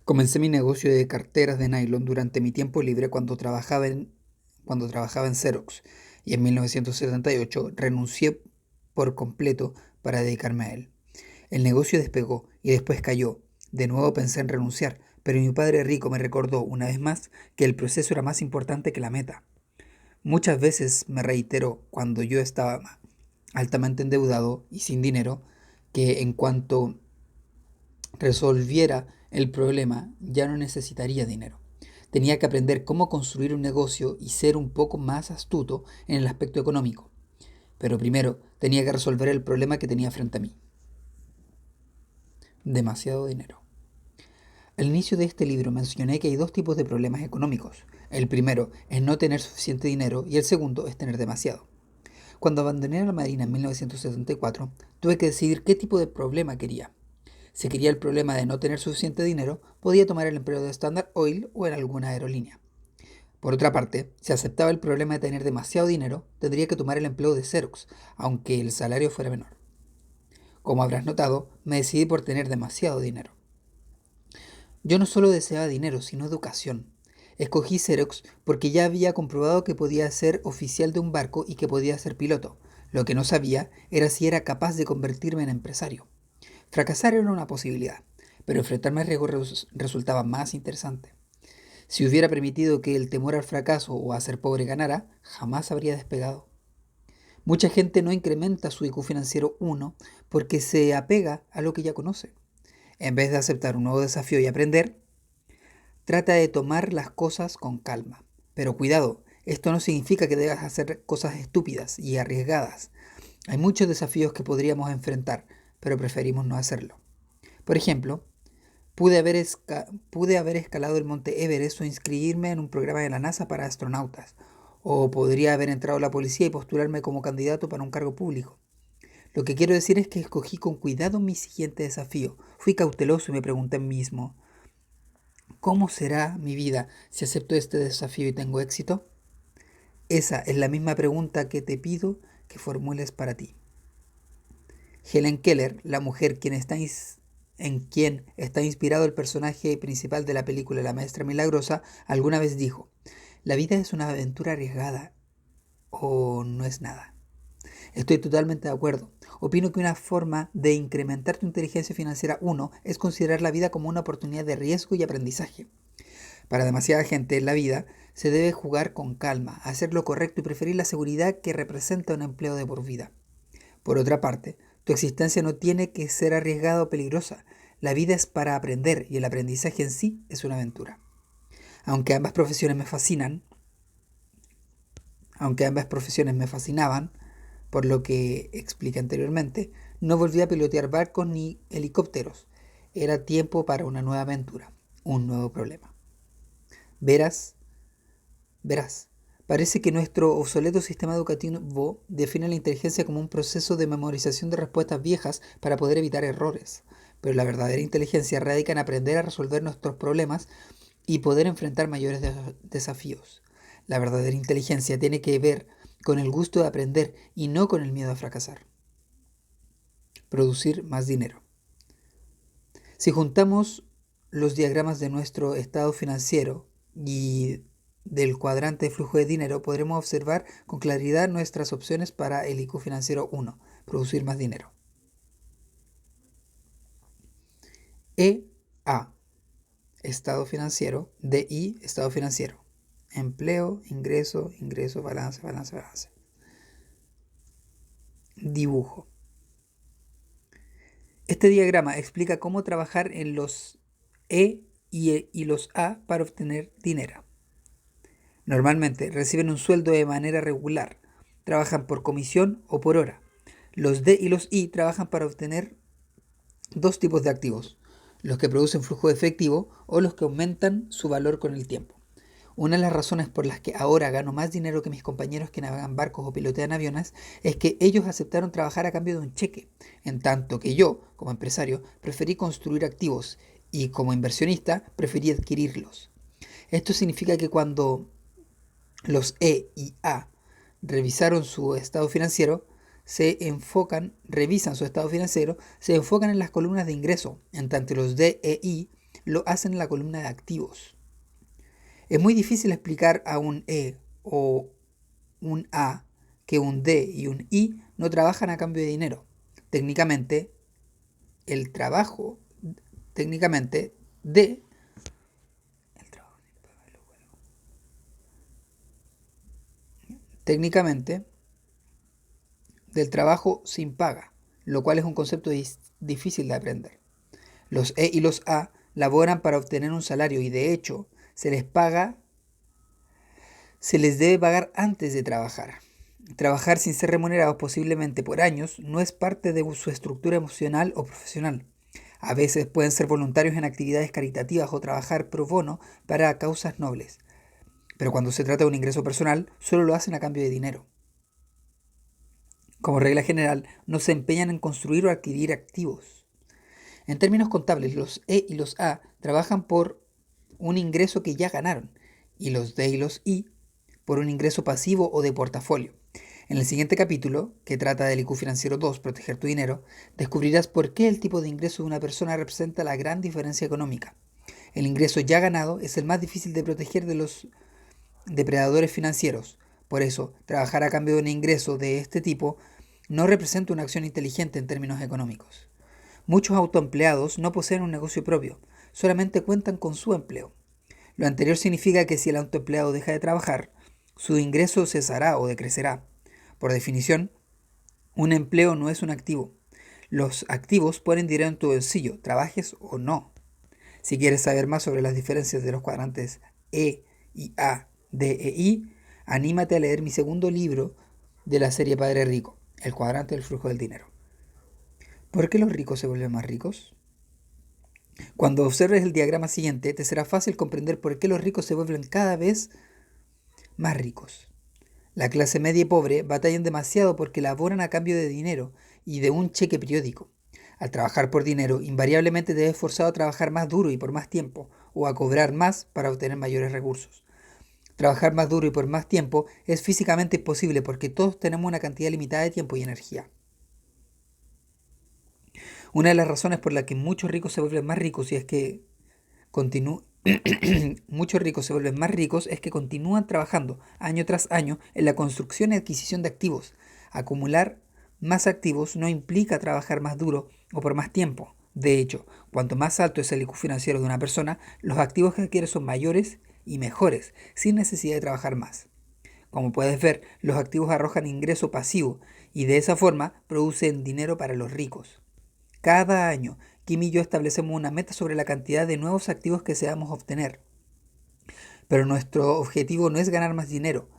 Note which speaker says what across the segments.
Speaker 1: Comencé mi negocio de carteras de nylon durante mi tiempo libre cuando trabajaba en Xerox y en 1978 renuncié por completo para dedicarme a él. El negocio despegó y después cayó. De nuevo pensé en renunciar, pero mi padre rico me recordó una vez más que el proceso era más importante que la meta. Muchas veces me reiteró cuando yo estaba altamente endeudado y sin dinero que en cuanto resolviera el problema, ya no necesitaría dinero. Tenía que aprender cómo construir un negocio y ser un poco más astuto en el aspecto económico. Pero primero tenía que resolver el problema que tenía frente a mí. Demasiado dinero. Al inicio de este libro mencioné que hay dos tipos de problemas económicos. El primero es no tener suficiente dinero y el segundo es tener demasiado. Cuando abandoné la Marina en 1974, tuve que decidir qué tipo de problema quería. Si quería el problema de no tener suficiente dinero, podía tomar el empleo de Standard Oil o en alguna aerolínea. Por otra parte, si aceptaba el problema de tener demasiado dinero, tendría que tomar el empleo de Xerox, aunque el salario fuera menor. Como habrás notado, me decidí por tener demasiado dinero. Yo no solo deseaba dinero, sino educación. Escogí Xerox porque ya había comprobado que podía ser oficial de un barco y que podía ser piloto. Lo que no sabía era si era capaz de convertirme en empresario. Fracasar era una posibilidad, pero enfrentarme al riesgo resultaba más interesante. Si hubiera permitido que el temor al fracaso o a ser pobre ganara, jamás habría despegado. Mucha gente no incrementa su IQ financiero 1 porque se apega a lo que ya conoce. En vez de aceptar un nuevo desafío y aprender, trata de tomar las cosas con calma. Pero cuidado, esto no significa que debas hacer cosas estúpidas y arriesgadas. Hay muchos desafíos que podríamos enfrentar, pero preferimos no hacerlo. Por ejemplo, pude haber escalado el monte Everest o inscribirme en un programa de la NASA para astronautas. O podría haber entrado a la policía y postularme como candidato para un cargo público. Lo que quiero decir es que escogí con cuidado mi siguiente desafío. Fui cauteloso y me pregunté a mí mismo, ¿cómo será mi vida si acepto este desafío y tengo éxito? Esa es la misma pregunta que te pido que formules para ti. Helen Keller, la mujer en quien está inspirado el personaje principal de la película La Maestra Milagrosa, alguna vez dijo, la vida es una aventura arriesgada o no es nada. Estoy totalmente de acuerdo. Opino que una forma de incrementar tu inteligencia financiera uno es considerar la vida como una oportunidad de riesgo y aprendizaje. Para demasiada gente en la vida se debe jugar con calma, hacer lo correcto y preferir la seguridad que representa un empleo de por vida. Por otra parte, tu existencia no tiene que ser arriesgada o peligrosa. La vida es para aprender y el aprendizaje en sí es una aventura. Aunque ambas profesiones me fascinan, aunque ambas profesiones me fascinaban, por lo que expliqué anteriormente, no volví a pilotear barcos ni helicópteros. Era tiempo para una nueva aventura, un nuevo problema. Verás, verás, parece que nuestro obsoleto sistema educativo define la inteligencia como un proceso de memorización de respuestas viejas para poder evitar errores. Pero la verdadera inteligencia radica en aprender a resolver nuestros problemas y poder enfrentar mayores desafíos. La verdadera inteligencia tiene que ver con el gusto de aprender y no con el miedo a fracasar. Producir más dinero. Si juntamos los diagramas de nuestro estado financiero y del cuadrante de flujo de dinero, podremos observar con claridad nuestras opciones para el IQ financiero 1, producir más dinero. EA, estado financiero. DI, estado financiero. Empleo, ingreso, ingreso, balance, balance, balance. Dibujo. Este diagrama explica cómo trabajar en los y los A para obtener dinero. Normalmente reciben un sueldo de manera regular, trabajan por comisión o por hora. Los D y los I trabajan para obtener dos tipos de activos, los que producen flujo de efectivo o los que aumentan su valor con el tiempo. Una de las razones por las que ahora gano más dinero que mis compañeros que navegan barcos o pilotean aviones es que ellos aceptaron trabajar a cambio de un cheque, en tanto que yo, como empresario, preferí construir activos y como inversionista preferí adquirirlos. Esto significa que cuando los E y A revisaron su estado financiero, revisan su estado financiero, se enfocan en las columnas de ingreso, en tanto los D e I lo hacen en la columna de activos. Es muy difícil explicar a un E o un A que un D y un I no trabajan a cambio de dinero. Técnicamente, el trabajo, técnicamente, D, técnicamente, del trabajo sin paga, lo cual es un concepto difícil de aprender. Los E y los A laboran para obtener un salario y de hecho se les debe pagar antes de trabajar. Trabajar sin ser remunerados posiblemente por años no es parte de su estructura emocional o profesional. A veces pueden ser voluntarios en actividades caritativas o trabajar pro bono para causas nobles. Pero cuando se trata de un ingreso personal, solo lo hacen a cambio de dinero. Como regla general, no se empeñan en construir o adquirir activos. En términos contables, los E y los A trabajan por un ingreso que ya ganaron, y los D y los I por un ingreso pasivo o de portafolio. En el siguiente capítulo, que trata del IQ Financiero 2, Proteger tu dinero, descubrirás por qué el tipo de ingreso de una persona representa la gran diferencia económica. El ingreso ya ganado es el más difícil de proteger de los depredadores financieros. Por eso, trabajar a cambio de un ingreso de este tipo no representa una acción inteligente en términos económicos. Muchos autoempleados no poseen un negocio propio, solamente cuentan con su empleo. Lo anterior significa que si el autoempleado deja de trabajar, su ingreso cesará o decrecerá. Por definición, un empleo no es un activo. Los activos ponen dinero en tu bolsillo, trabajes o no. Si quieres saber más sobre las diferencias de los cuadrantes E y A, D e I, anímate a leer mi segundo libro de la serie Padre Rico, El cuadrante del flujo del dinero. ¿Por qué los ricos se vuelven más ricos? Cuando observes el diagrama siguiente, te será fácil comprender por qué los ricos se vuelven cada vez más ricos. La clase media y pobre batallan demasiado porque laboran a cambio de dinero y de un cheque periódico. Al trabajar por dinero, invariablemente te ves forzado a trabajar más duro y por más tiempo, o a cobrar más para obtener mayores recursos. Trabajar más duro y por más tiempo es físicamente imposible porque todos tenemos una cantidad limitada de tiempo y energía. Una de las razones por la que muchos ricos se vuelven más ricos y es que muchos ricos se vuelven más ricos es que continúan trabajando año tras año en la construcción y adquisición de activos. Acumular más activos no implica trabajar más duro o por más tiempo. De hecho, cuanto más alto es el IQ financiero de una persona, los activos que adquiere son mayores y mejores, sin necesidad de trabajar más. Como puedes ver, los activos arrojan ingreso pasivo y de esa forma producen dinero para los ricos. Cada año, Kim y yo establecemos una meta sobre la cantidad de nuevos activos que deseamos obtener. Pero nuestro objetivo no es ganar más dinero.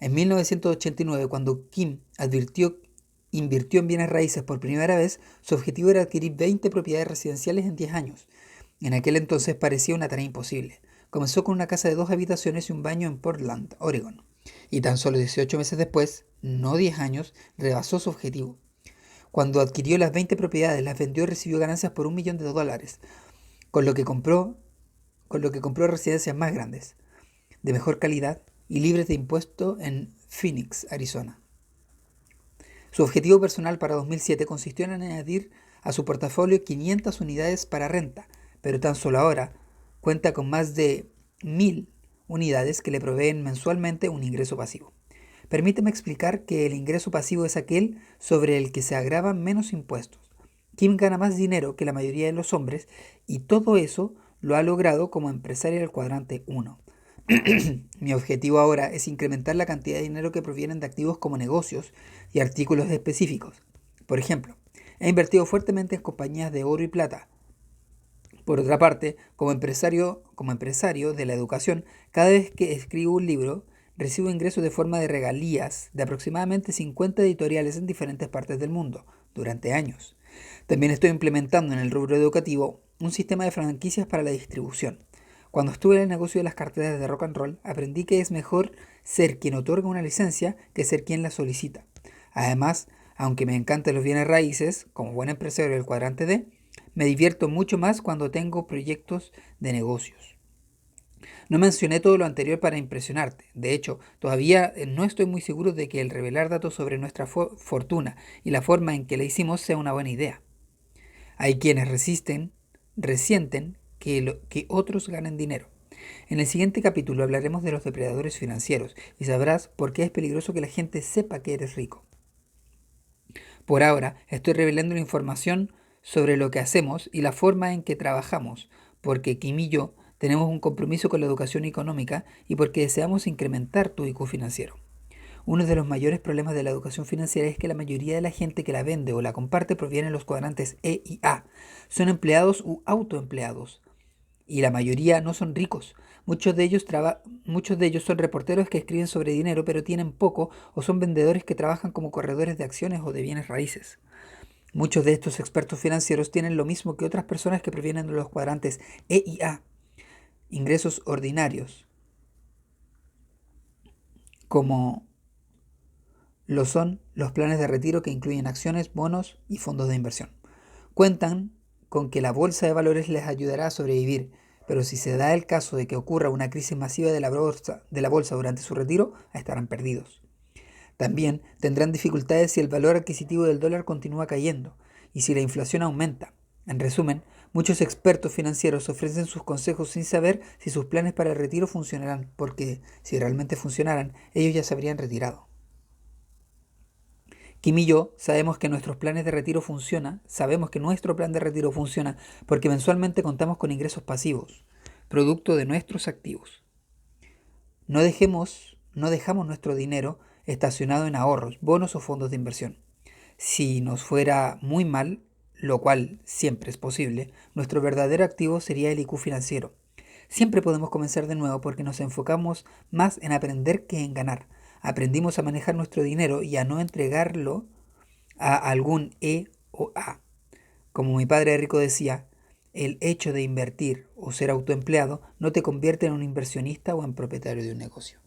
Speaker 1: En 1989, cuando Kim invirtió en bienes raíces por primera vez, su objetivo era adquirir 20 propiedades residenciales en 10 años. En aquel entonces parecía una tarea imposible. Comenzó con una casa de 2 habitaciones y un baño en Portland, Oregon. Y tan solo 18 meses después, no 10 años, rebasó su objetivo. Cuando adquirió las 20 propiedades, las vendió y recibió ganancias por $1.000.000, con lo que compró residencias más grandes, de mejor calidad y libres de impuestos en Phoenix, Arizona. Su objetivo personal para 2007 consistió en añadir a su portafolio 500 unidades para renta, pero tan solo ahora cuenta con más de 1.000 unidades que le proveen mensualmente un ingreso pasivo. Permíteme explicar que el ingreso pasivo es aquel sobre el que se agravan menos impuestos. Kim gana más dinero que la mayoría de los hombres y todo eso lo ha logrado como empresaria del cuadrante 1. Mi objetivo ahora es incrementar la cantidad de dinero que provienen de activos como negocios y artículos específicos. Por ejemplo, he invertido fuertemente en compañías de oro y plata. Por otra parte, como empresario de la educación, cada vez que escribo un libro, recibo ingresos de forma de regalías de aproximadamente 50 editoriales en diferentes partes del mundo, durante años. También estoy implementando en el rubro educativo un sistema de franquicias para la distribución. Cuando estuve en el negocio de las carteras de rock and roll, aprendí que es mejor ser quien otorga una licencia que ser quien la solicita. Además, aunque me encantan los bienes raíces, como buen empresario del cuadrante D, me divierto mucho más cuando tengo proyectos de negocios. No mencioné todo lo anterior para impresionarte. De hecho, todavía no estoy muy seguro de que el revelar datos sobre nuestra fortuna y la forma en que la hicimos sea una buena idea. Hay quienes resienten que otros ganen dinero. En el siguiente capítulo hablaremos de los depredadores financieros y sabrás por qué es peligroso que la gente sepa que eres rico. Por ahora, estoy revelando la información sobre lo que hacemos y la forma en que trabajamos, porque Kim y yo tenemos un compromiso con la educación económica y porque deseamos incrementar tu IQ financiero. Uno de los mayores problemas de la educación financiera es que la mayoría de la gente que la vende o la comparte proviene de los cuadrantes E y A. Son empleados u autoempleados y la mayoría no son ricos. Muchos de ellos son reporteros que escriben sobre dinero pero tienen poco o son vendedores que trabajan como corredores de acciones o de bienes raíces. Muchos de estos expertos financieros tienen lo mismo que otras personas que provienen de los cuadrantes E y A, ingresos ordinarios, como lo son los planes de retiro que incluyen acciones, bonos y fondos de inversión. Cuentan con que la bolsa de valores les ayudará a sobrevivir, pero si se da el caso de que ocurra una crisis masiva de la bolsa durante su retiro, estarán perdidos. También tendrán dificultades si el valor adquisitivo del dólar continúa cayendo y si la inflación aumenta. En resumen, muchos expertos financieros ofrecen sus consejos sin saber si sus planes para el retiro funcionarán, porque si realmente funcionaran, ellos ya se habrían retirado. Kim y yo sabemos que nuestros planes de retiro sabemos que nuestro plan de retiro funciona porque mensualmente contamos con ingresos pasivos, producto de nuestros activos. No dejamos nuestro dinero estacionado en ahorros, bonos o fondos de inversión. Si nos fuera muy mal, lo cual siempre es posible, nuestro verdadero activo sería el IQ financiero. Siempre podemos comenzar de nuevo porque nos enfocamos más en aprender que en ganar. Aprendimos a manejar nuestro dinero y a no entregarlo a algún E o A. Como mi padre rico decía, el hecho de invertir o ser autoempleado no te convierte en un inversionista o en propietario de un negocio.